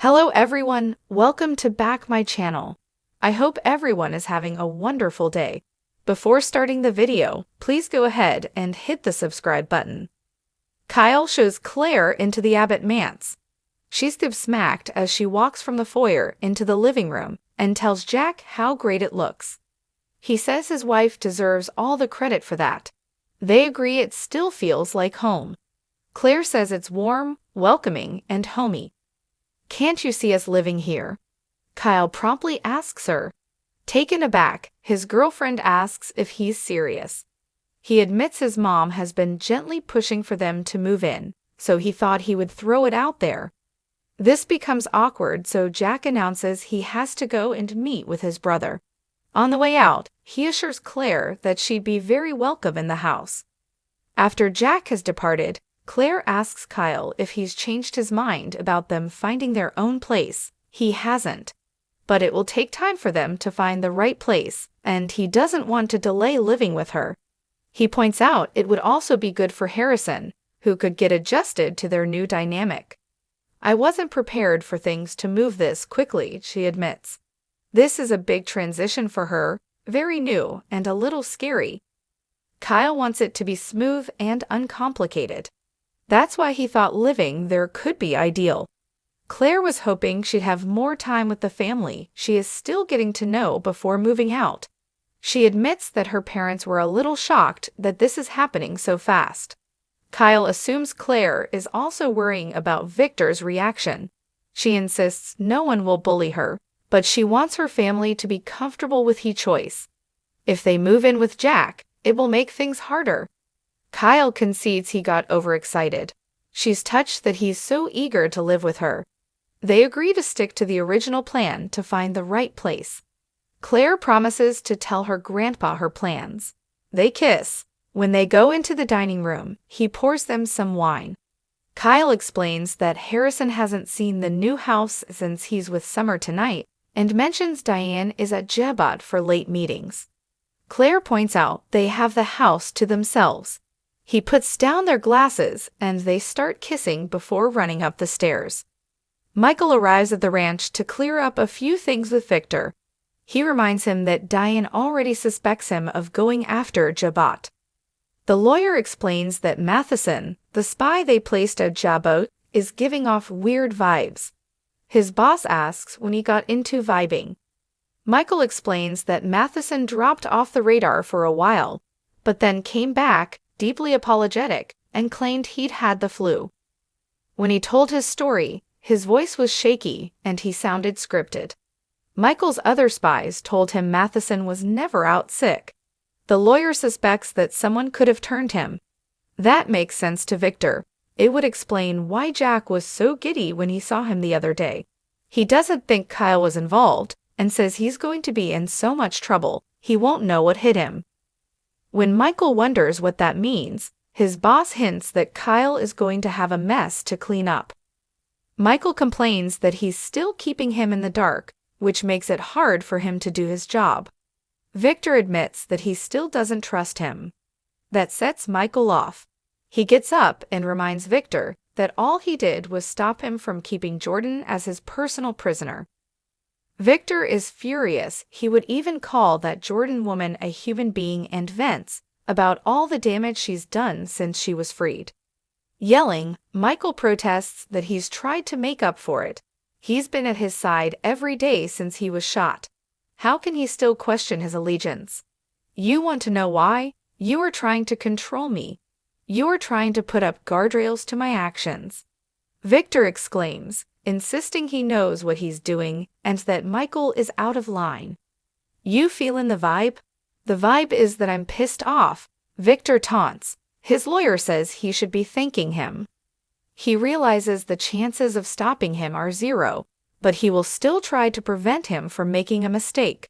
Hello everyone, welcome to back my channel. I hope everyone is having a wonderful day. Before starting the video, please go ahead and hit the subscribe button. Kyle shows Claire into the Abbott manse. She's gobsmacked as she walks from the foyer into the living room and tells Jack how great it looks. He says his wife deserves all the credit for that. They agree it still feels like home. Claire says it's warm, welcoming, and homey. "Can't you see us living here?" Kyle promptly asks her. Taken aback, his girlfriend asks if he's serious. He admits his mom has been gently pushing for them to move in, so he thought he would throw it out there. This becomes awkward, so Jack announces he has to go and meet with his brother. On the way out, he assures Claire that she'd be very welcome in the house. After Jack has departed, Claire asks Kyle if he's changed his mind about them finding their own place. He hasn't. But it will take time for them to find the right place, and he doesn't want to delay living with her. He points out it would also be good for Harrison, who could get adjusted to their new dynamic. "I wasn't prepared for things to move this quickly," she admits. This is a big transition for her, very new and a little scary. Kyle wants it to be smooth and uncomplicated. That's why he thought living there could be ideal. Claire was hoping she'd have more time with the family she is still getting to know before moving out. She admits that her parents were a little shocked that this is happening so fast. Kyle assumes Claire is also worrying about Victor's reaction. She insists no one will bully her, but she wants her family to be comfortable with her choice. If they move in with Jack, it will make things harder. Kyle concedes he got overexcited. She's touched that he's so eager to live with her. They agree to stick to the original plan to find the right place. Claire promises to tell her grandpa her plans. They kiss. When they go into the dining room, he pours them some wine. Kyle explains that Harrison hasn't seen the new house since he's with Summer tonight, and mentions Diane is at Jabot for late meetings. Claire points out they have the house to themselves. He puts down their glasses and they start kissing before running up the stairs. Michael arrives at the ranch to clear up a few things with Victor. He reminds him that Diane already suspects him of going after Jabot. The lawyer explains that Matheson, the spy they placed at Jabot, is giving off weird vibes. His boss asks when he got into vibing. Michael explains that Matheson dropped off the radar for a while, but then came back, deeply apologetic, and claimed he'd had the flu. When he told his story, his voice was shaky and he sounded scripted. Michael's other spies told him Matheson was never out sick. The lawyer suspects that someone could have turned him. That makes sense to Victor. It would explain why Jack was so giddy when he saw him the other day. He doesn't think Kyle was involved and says he's going to be in so much trouble he won't know what hit him. When Michael wonders what that means, his boss hints that Kyle is going to have a mess to clean up. Michael complains that he's still keeping him in the dark, which makes it hard for him to do his job. Victor admits that he still doesn't trust him. That sets Michael off. He gets up and reminds Victor that all he did was stop him from keeping Jordan as his personal prisoner. Victor is furious. He would even call that Jordan woman a human being and vents about all the damage she's done since she was freed. Yelling, Michael protests that he's tried to make up for it. He's been at his side every day since he was shot. How can he still question his allegiance? "You want to know why? You are trying to control me. You are trying to put up guardrails to my actions," Victor exclaims, insisting he knows what he's doing and that Michael is out of line. "You feelin' the vibe?" "The vibe is that I'm pissed off," Victor taunts. His lawyer says he should be thanking him. He realizes the chances of stopping him are zero, but he will still try to prevent him from making a mistake.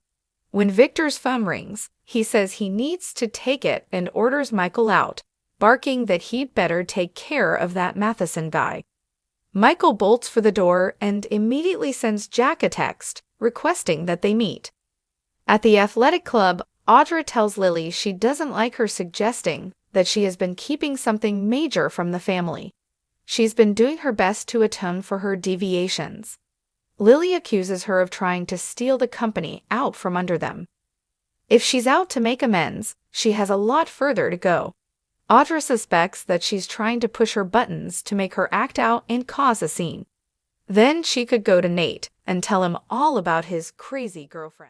When Victor's phone rings, he says he needs to take it and orders Michael out, barking that he'd better take care of that Matheson guy. Michael bolts for the door and immediately sends Jack a text, requesting that they meet. At the athletic club, Audra tells Lily she doesn't like her suggesting that she has been keeping something major from the family. She's been doing her best to atone for her deviations. Lily accuses her of trying to steal the company out from under them. If she's out to make amends, she has a lot further to go. Audra suspects that she's trying to push her buttons to make her act out and cause a scene. Then she could go to Nate and tell him all about his crazy girlfriend.